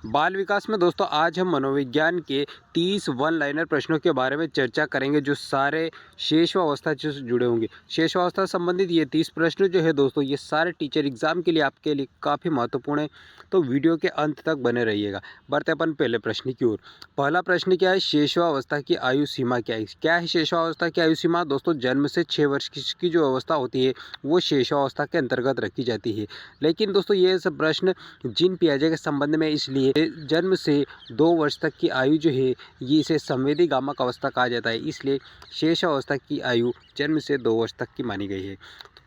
बाल विकास में दोस्तों आज हम मनोविज्ञान के 30 वन लाइनर प्रश्नों के बारे में चर्चा करेंगे जो सारे शेषवावस्था से जुड़े होंगे। शेषवावस्था से संबंधित ये 30 प्रश्न जो है दोस्तों ये सारे टीचर एग्जाम के लिए आपके लिए काफ़ी महत्वपूर्ण है, तो वीडियो के अंत तक बने रहिएगा। बढ़ते अपन पहले प्रश्न की ओर। पहला प्रश्न क्या है, शेषवावस्था की आयु सीमा क्या है? क्या है शेषवावस्था की आयु सीमा? दोस्तों जन्म से 6 वर्ष की जो अवस्था होती है वो शेषवावस्था के अंतर्गत रखी जाती है। लेकिन दोस्तों ये सब प्रश्न जीन पियाजे के संबंध में, इसलिए जन्म से 2 वर्ष तक की आयु जो है ये इसे संवेदी गामक अवस्था कहा जाता है, इसलिए शेष अवस्था की आयु जन्म से 2 वर्ष तक की मानी गई है।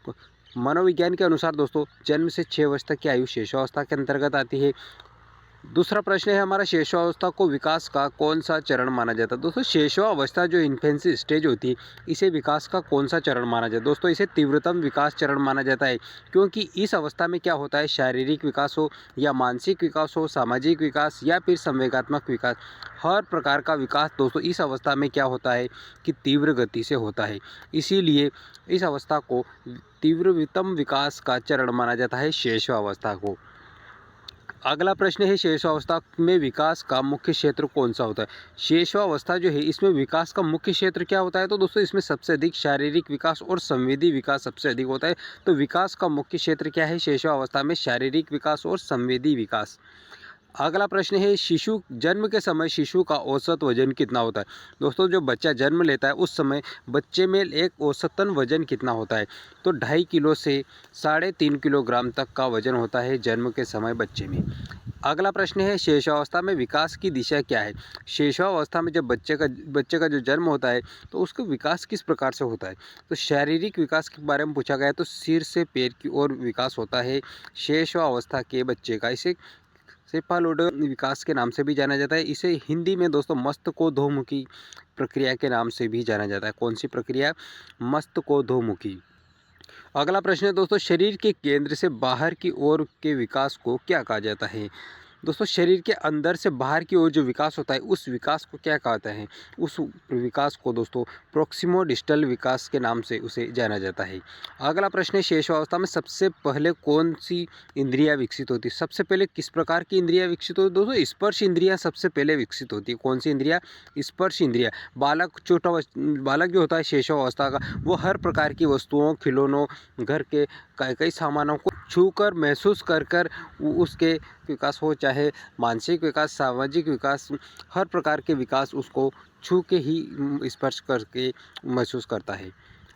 तो मनोविज्ञान के अनुसार दोस्तों जन्म से 6 वर्ष तक की आयु शेषावस्था के अंतर्गत आती है। दूसरा प्रश्न है हमारा, शेषावस्था को विकास का कौन सा चरण माना जाता है? दोस्तों शेषावस्था जो इन्फेंसी स्टेज होती है इसे विकास का कौन सा चरण माना जाता है? दोस्तों इसे तीव्रतम विकास चरण माना जाता है, क्योंकि इस अवस्था में क्या होता है, शारीरिक विकास हो या मानसिक विकास हो, सामाजिक विकास या फिर संवेगात्मक विकास, हर प्रकार का विकास दोस्तों इस अवस्था में क्या होता है कि तीव्र गति से होता है। इसीलिए इस अवस्था को तीव्रतम विकास का चरण माना जाता है शेषावस्था को। अगला प्रश्न है, शेषावस्था में विकास का मुख्य क्षेत्र कौन सा होता है? शेषावस्था जो है इसमें विकास का मुख्य क्षेत्र क्या होता है? तो दोस्तों इसमें सबसे अधिक शारीरिक विकास और संवेदी विकास सबसे अधिक होता है। तो विकास का मुख्य क्षेत्र क्या है शेषावस्था में? शारीरिक विकास और संवेदी विकास। अगला प्रश्न है, शिशु जन्म के समय शिशु का औसत वजन कितना होता है? दोस्तों जो बच्चा जन्म लेता है उस समय बच्चे में एक औसतन वजन कितना होता है? तो 2.5 किलो से 3.5 किलोग्राम तक का वजन होता है जन्म के समय बच्चे में। अगला प्रश्न है, शेषावस्था में विकास की दिशा क्या है? शेषावस्था में जब बच्चे का जो जन्म होता है तो उसका विकास किस प्रकार से होता है? तो शारीरिक विकास के बारे में पूछा गया है, तो सिर से पैर की ओर विकास होता है शेषावस्था के बच्चे का। इसे सेफालोडोर विकास के नाम से भी जाना जाता है। इसे हिंदी में दोस्तों मस्तकोद्भवमुखी प्रक्रिया के नाम से भी जाना जाता है। कौन सी प्रक्रिया? मस्तकोद्भवमुखी। अगला प्रश्न है दोस्तों, शरीर के केंद्र से बाहर की ओर के विकास को क्या कहा जाता है? दोस्तों शरीर के अंदर से बाहर की ओर जो विकास होता है उस विकास को क्या कहते हैं? उस विकास को दोस्तों प्रोक्सिमोडिस्टल विकास के नाम से उसे जाना जाता है। अगला प्रश्न है, शेषावस्था में सबसे पहले कौन सी इंद्रियां विकसित होती है? सबसे पहले किस प्रकार की इंद्रियां विकसित होती है? दोस्तों स्पर्श इंद्रियां सबसे पहले विकसित होती है। कौन सी इंद्रियां? स्पर्श इंद्रियां। बालक जो होता है शेषावस्था का, वो हर प्रकार की वस्तुओं, खिलौनों, घर के कई सामानों को छूकर महसूस कर उसके विकास हो, चाहे मानसिक विकास, सामाजिक विकास, हर प्रकार के विकास उसको छू के ही स्पर्श करके महसूस करता है।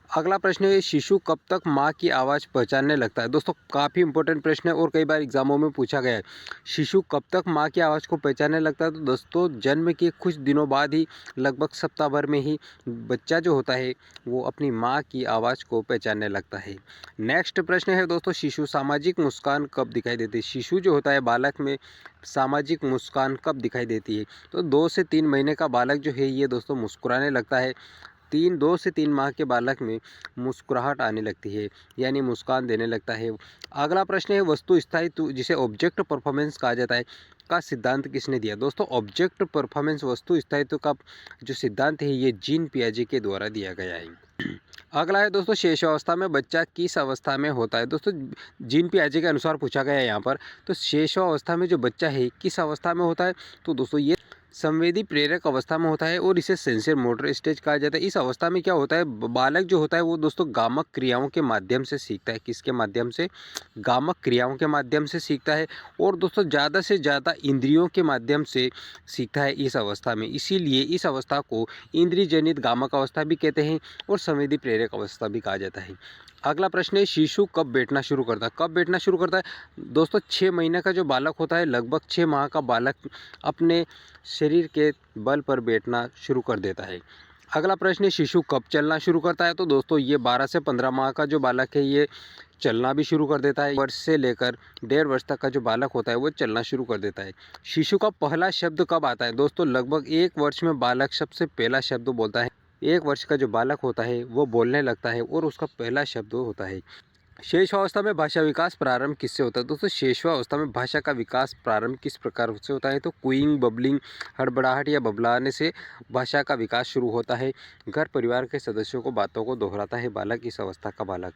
अगला प्रश्न है, शिशु कब तक माँ की आवाज़ पहचानने लगता है? दोस्तों काफ़ी इंपॉर्टेंट प्रश्न है और कई बार एग्जामों में पूछा गया है। शिशु कब तक माँ की आवाज़ को पहचानने लगता है? तो दोस्तों जन्म के कुछ दिनों बाद ही, लगभग सप्ताह भर में ही बच्चा जो होता है वो अपनी माँ की आवाज़ को पहचानने लगता है। नेक्स्ट प्रश्न है दोस्तों, शिशु सामाजिक मुस्कान कब दिखाई देती है? शिशु जो होता है बालक में सामाजिक मुस्कान कब दिखाई देती है? तो 2 से 3 महीने का बालक जो है ये दोस्तों मुस्कुराने लगता है। 2 से 3 माह के बालक में मुस्कुराहट आने लगती है, यानी मुस्कान देने लगता है। अगला प्रश्न है, वस्तु स्थायित्व जिसे ऑब्जेक्ट परफॉर्मेंस कहा जाता है का सिद्धांत किसने दिया? दोस्तों ऑब्जेक्ट परफॉर्मेंस, वस्तु स्थायित्व का जो सिद्धांत है ये जीन पियाजे के द्वारा दिया गया है। अगला है दोस्तों, शेषावस्था में बच्चा किस अवस्था में होता है? दोस्तों जीन पियाजे के अनुसार पूछा गया है यहाँ पर, तो शेषावस्था में जो बच्चा है किस अवस्था में होता है? तो दोस्तों ये संवेदी प्रेरक अवस्था में होता है और इसे सेंसर मोटर स्टेज कहा जाता है। इस अवस्था में क्या होता है, बालक जो होता है वो दोस्तों गामक क्रियाओं के माध्यम से सीखता है। किसके माध्यम से? गामक क्रियाओं के माध्यम से सीखता है और दोस्तों ज़्यादा से ज़्यादा इंद्रियों के माध्यम से सीखता है इस अवस्था में। इसीलिए इस अवस्था को इंद्रिय जनित गामक अवस्था भी कहते हैं और संवेदी प्रेरक अवस्था भी कहा जाता है। अगला प्रश्न है, शिशु कब बैठना शुरू करता है? कब बैठना शुरू करता है? दोस्तों 6 महीने का जो बालक होता है, लगभग 6 माह का बालक अपने शरीर के बल पर बैठना शुरू कर देता है। अगला प्रश्न है, शिशु कब चलना शुरू करता है? तो दोस्तों ये 12 से 15 माह का जो बालक है ये चलना भी शुरू कर देता है। वर्ष से लेकर 1.5 वर्ष तक का जो बालक होता है वो चलना शुरू कर देता है। शिशु का पहला शब्द कब आता है? दोस्तों लगभग 1 वर्ष में बालक सबसे पहला शब्द बोलता है। 1 वर्ष का जो बालक होता है वो बोलने लगता है और उसका पहला शब्द होता है। शेषावस्था में भाषा विकास प्रारंभ किससे होता है? दोस्तों शेषावस्था में भाषा का विकास प्रारंभ किस प्रकार से होता है? तो कूइंग, बबलिंग, हड़बड़ाहट या बबलाने से भाषा का विकास शुरू होता है। घर परिवार के सदस्यों को बातों को दोहराता है बालक, इस अवस्था का बालक।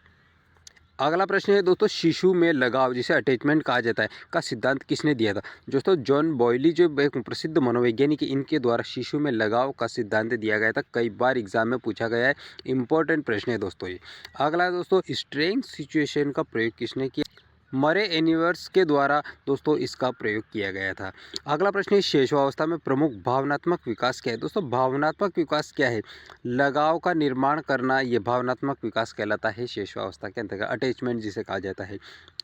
अगला प्रश्न है दोस्तों, शिशु में लगाव जिसे अटैचमेंट कहा जाता है का सिद्धांत किसने दिया था? दोस्तों जॉन बॉयली जो एक प्रसिद्ध मनोवैज्ञानिक है, इनके द्वारा शिशु में लगाव का सिद्धांत दिया गया था। कई बार एग्जाम में पूछा गया है, इंपॉर्टेंट प्रश्न है दोस्तों ये। अगला है दोस्तों, स्ट्रेंथ सिचुएशन का प्रयोग किसने किया? मरे एनिवर्स के द्वारा दोस्तों इसका प्रयोग किया गया था। अगला प्रश्न है, शैशवावस्था में प्रमुख भावनात्मक विकास क्या है? दोस्तों भावनात्मक विकास क्या है? लगाव का निर्माण करना, ये भावनात्मक विकास कहलाता है शैशवावस्था के अंतर्गत, अटैचमेंट जिसे कहा जाता है।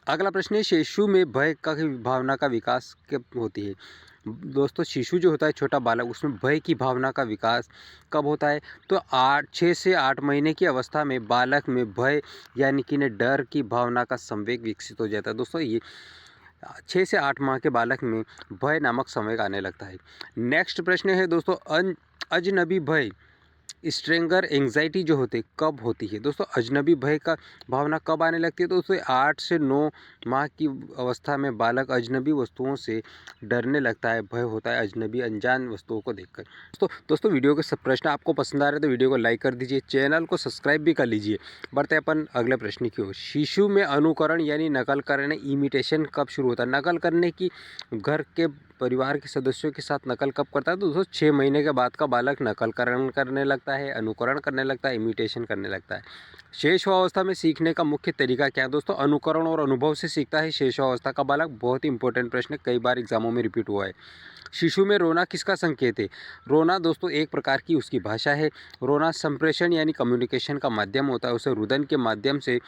अगला प्रश्न है, शिशु में भय का भावना का विकास कब होती है? दोस्तों शिशु जो होता है, छोटा बालक, उसमें भय की भावना का विकास कब होता है? तो 6 से 8 महीने की अवस्था में बालक में भय यानी कि डर की भावना का संवेग विकसित हो जाता है। दोस्तों ये 6 से 8 माह के बालक में भय नामक संवेग आने लगता है। नेक्स्ट प्रश्न है दोस्तों, अजनबी भय स्ट्रेंगर एंग्जाइटी जो होती है कब होती है? दोस्तों अजनबी भय का भावना कब आने लगती है? तो दोस्तों 8 से 9 माह की अवस्था में बालक अजनबी वस्तुओं से डरने लगता है, भय होता है अजनबी अनजान वस्तुओं को देखकर। दोस्तों वीडियो के सब प्रश्न आपको पसंद आ रहे हैं तो वीडियो को लाइक कर दीजिए, चैनल को सब्सक्राइब भी कर लीजिए। बढ़ते अपन अगले प्रश्न की ओर। शिशु में अनुकरण यानी नकल करने, इमिटेशन कब शुरू होता है? नकल करने की घर के परिवार के सदस्यों के साथ नकल कब करता है? तो दोस्तों 6 महीने के बाद का बालक नकल करने लगता है, अनुकरण करने लगता है, इमिटेशन करने लगता है। शैशवावस्था में सीखने का मुख्य तरीका क्या है? दोस्तों अनुकरण और अनुभव से सीखता है शैशवावस्था का बालक। बहुत ही इंपॉर्टेंट प्रश्न है, कई बार एग्जामों में रिपीट हुआ है। शिशु में रोना किसका संकेत है? रोना दोस्तों एक प्रकार की उसकी भाषा है। रोना संप्रेषण यानी कम्युनिकेशन का माध्यम होता है। उसे रुदन के माध्यम से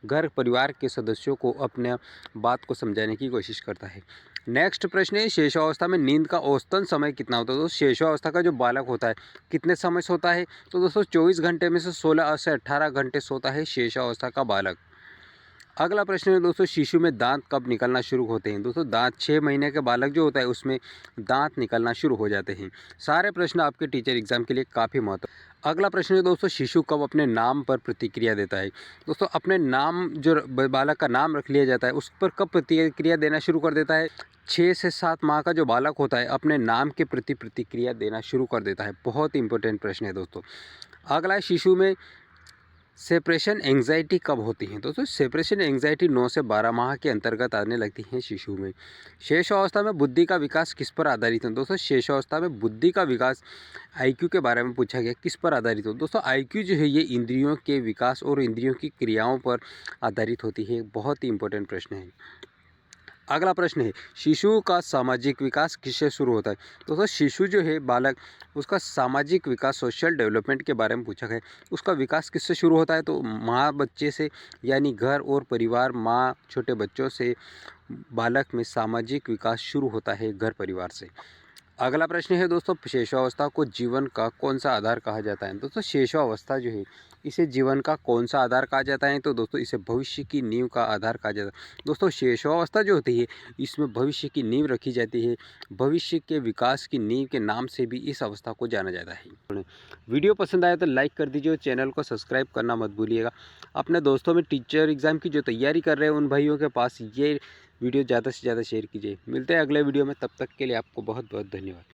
घर परिवार के सदस्यों को अपने बात को समझाने की कोशिश करता है। नेक्स्ट प्रश्न है, शैशवावस्था में नींद का औसतन समय कितना होता है? दोस्तों शैशवावस्था का जो बालक होता है कितने समय सोता है? तो दोस्तों 24 घंटे में से 16 से 18 घंटे सोता है शैशवावस्था का बालक। अगला प्रश्न है दोस्तों, शिशु में दांत कब निकलना शुरू होते हैं? दोस्तों दांत 6 महीने के बालक जो होता है उसमें दांत निकलना शुरू हो जाते हैं। सारे प्रश्न आपके टीचर एग्जाम के लिए काफ़ी महत्व। अगला प्रश्न है दोस्तों, शिशु कब अपने नाम पर प्रतिक्रिया देता है? दोस्तों अपने नाम जो बालक का नाम रख लिया जाता है उस पर कब प्रतिक्रिया देना शुरू कर देता है? 6 से 7 माह का जो बालक होता है अपने नाम के प्रति प्रतिक्रिया देना शुरू कर देता है। बहुत इंपॉर्टेंट प्रश्न है दोस्तों। अगला है, शिशु में सेपरेशन एंग्जाइटी कब होती है? दोस्तों सेपरेशन एंग्जाइटी 9 से 12 माह के अंतर्गत आने लगती है शिशु में। शैशवावस्था में बुद्धि का विकास किस पर आधारित है? दोस्तों शैशवावस्था में बुद्धि का विकास आईक्यू के बारे में पूछा गया, किस पर आधारित हो? दोस्तों आईक्यू जो है ये इंद्रियों के विकास और इंद्रियों की क्रियाओं पर आधारित होती है। बहुत ही इंपॉर्टेंट प्रश्न है। अगला प्रश्न है, शिशु का सामाजिक विकास किससे शुरू होता है? दोस्तों शिशु जो है बालक, उसका सामाजिक विकास सोशल डेवलपमेंट के बारे में पूछा गया। उसका विकास किससे शुरू होता है? तो माँ बच्चे से, यानी घर और परिवार, माँ छोटे बच्चों से बालक में सामाजिक विकास शुरू होता है घर परिवार से। अगला प्रश्न है दोस्तों, शैशवावस्था को जीवन का कौन सा आधार कहा जाता है? दोस्तों शैशवावस्था जो है इसे जीवन का कौन सा आधार कहा जाता है? तो दोस्तों इसे भविष्य की नींव का आधार कहा जाता है। दोस्तों शैशवावस्था जो होती है इसमें भविष्य की नींव रखी जाती है। भविष्य के विकास की नींव के नाम से भी इस अवस्था को जाना जाता है। वीडियो पसंद आया तो लाइक कर दीजिए और चैनल को सब्सक्राइब करना मत भूलिएगा। अपने दोस्तों में टीचर एग्ज़ाम की जो तैयारी कर रहे हैं उन भाइयों के पास ये वीडियो ज़्यादा से ज़्यादा शेयर कीजिए। मिलते हैं अगले वीडियो में, तब तक के लिए आपको बहुत बहुत धन्यवाद।